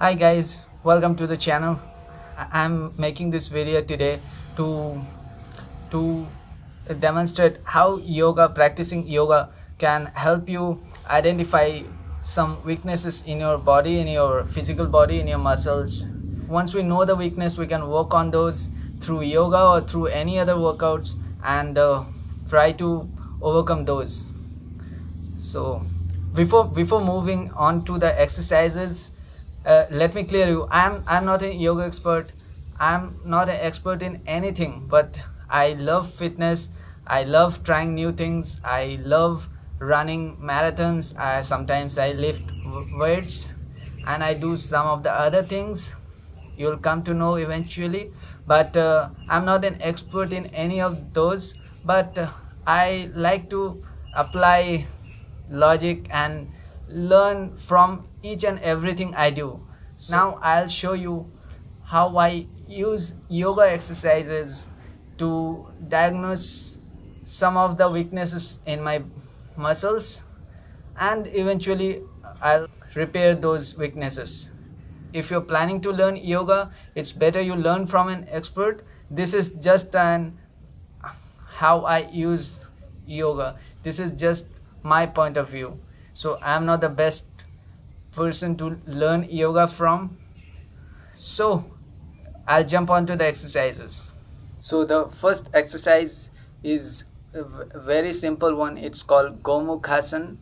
Hi guys, welcome to the channel. I'm making this video today to to demonstrate how practicing yoga can help you identify some weaknesses in your body, in your physical body, in your muscles. Once we know the weakness, we can work on those through yoga or through any other workouts and try to overcome those. So before moving on to the exercises, let me clear you. I'm not a yoga expert. I'm not an expert in anything, but I love fitness. I love trying new things. I love running marathons. Sometimes I lift weights, and I do some of the other things you'll come to know eventually. But I'm not an expert in any of those, but I like to apply logic and learn from each and everything I do. Now I'll show you how I use yoga exercises to diagnose some of the weaknesses in my muscles, and eventually I'll repair those weaknesses. If you're planning to learn yoga, it's better you learn from an expert. This is just an how I use yoga. This is just my point of view. So I'm not the best person to learn yoga from. So I'll jump onto the exercises. So the first exercise is a very simple one. It's called Gomukhasana,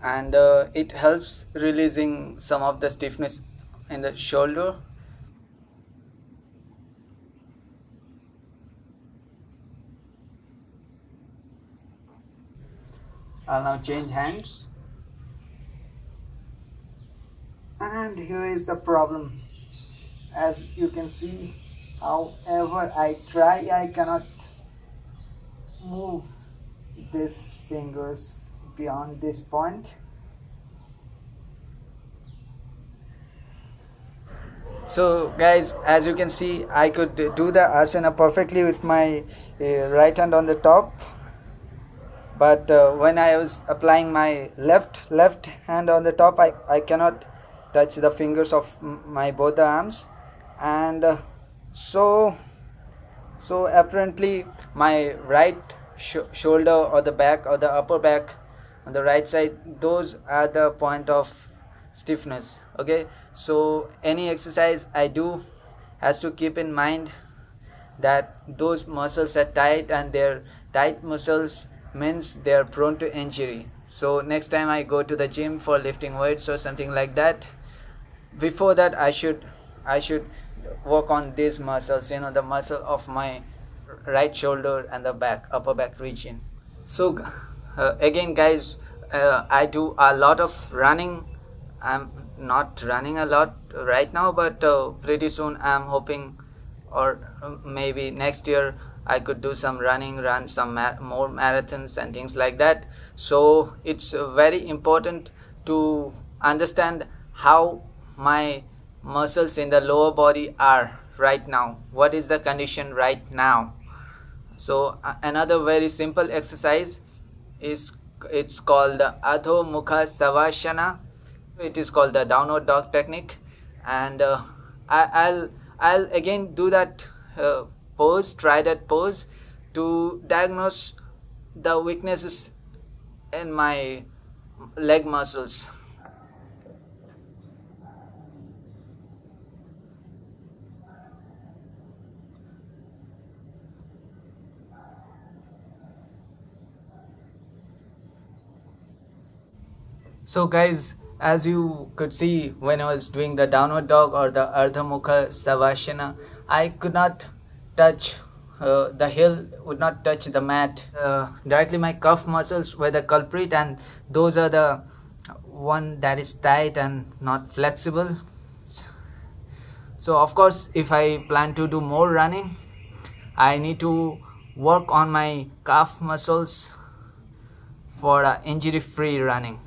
and it helps releasing some of the stiffness in the shoulder. I'll now change hands. And here is the problem. As you can see, however I try, I cannot move these fingers beyond this point. So guys, as you can see, I could do the asana perfectly with my right hand on the top, but when I was applying my left hand on the top, I cannot touch the fingers of my both the arms. And so so apparently my right shoulder or the back or the upper back on the right side, those are the point of stiffness. Okay, so any exercise I do has to keep in mind that those muscles are tight, and their tight muscles means they are prone to injury. So next time I go to the gym for lifting weights or something like that, before that I should work on these muscles, the muscle of my right shoulder and the back upper back region. So again guys, I do a lot of running. I'm not running a lot right now, but pretty soon I'm hoping, or maybe next year I could do some running, run some more marathons and things like that. So it's very important to understand how my muscles in the lower body are right now, what is the condition right now. So another very simple exercise is, it's called Adho Mukha Savasana. It is called the downward dog technique, and I'll again do that pose, try that pose to diagnose the weaknesses in my leg muscles. So guys, as you could see, when I was doing the downward dog or the Ardha Mukha Savasana, I could not touch the heel, would not touch the mat. Directly my calf muscles were the culprit, and those are the one that is tight and not flexible. So of course, if I plan to do more running, I need to work on my calf muscles for injury-free running.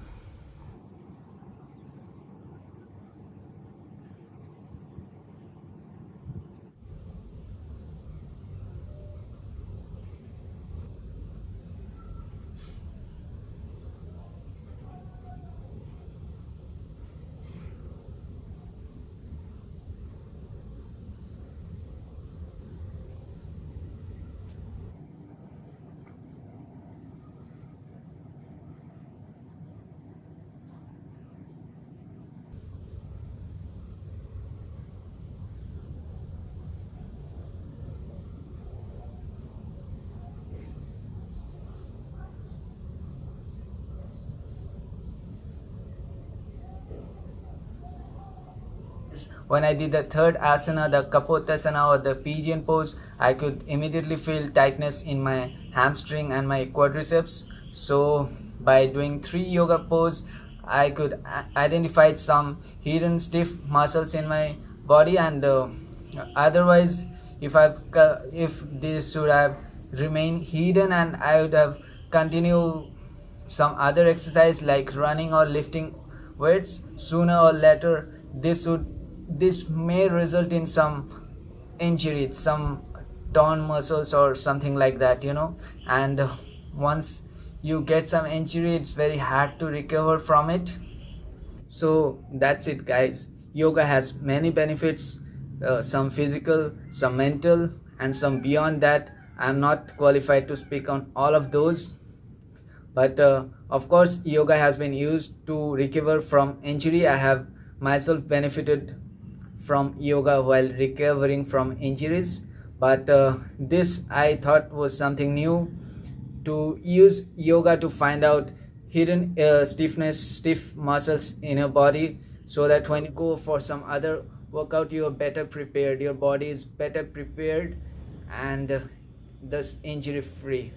when I did the third asana, the Kapotasana or the pigeon pose, I could immediately feel tightness in my hamstring and my quadriceps. So by doing 3 yoga pose, I could identify some hidden stiff muscles in my body, and otherwise if this should have remained hidden and I would have continued some other exercise like running or lifting weights, sooner or later this may result in some injury, some torn muscles or something like that, and once you get some injury, it's very hard to recover from it. So that's it, guys. Yoga has many benefits, some physical, some mental, and some beyond that. I'm not qualified to speak on all of those, but of course yoga has been used to recover from injury. I have myself benefited from yoga while recovering from injuries, but this I thought was something new, to use yoga to find out hidden stiff muscles in your body, so that when you go for some other workout, you are better prepared, your body is better prepared, and thus injury free.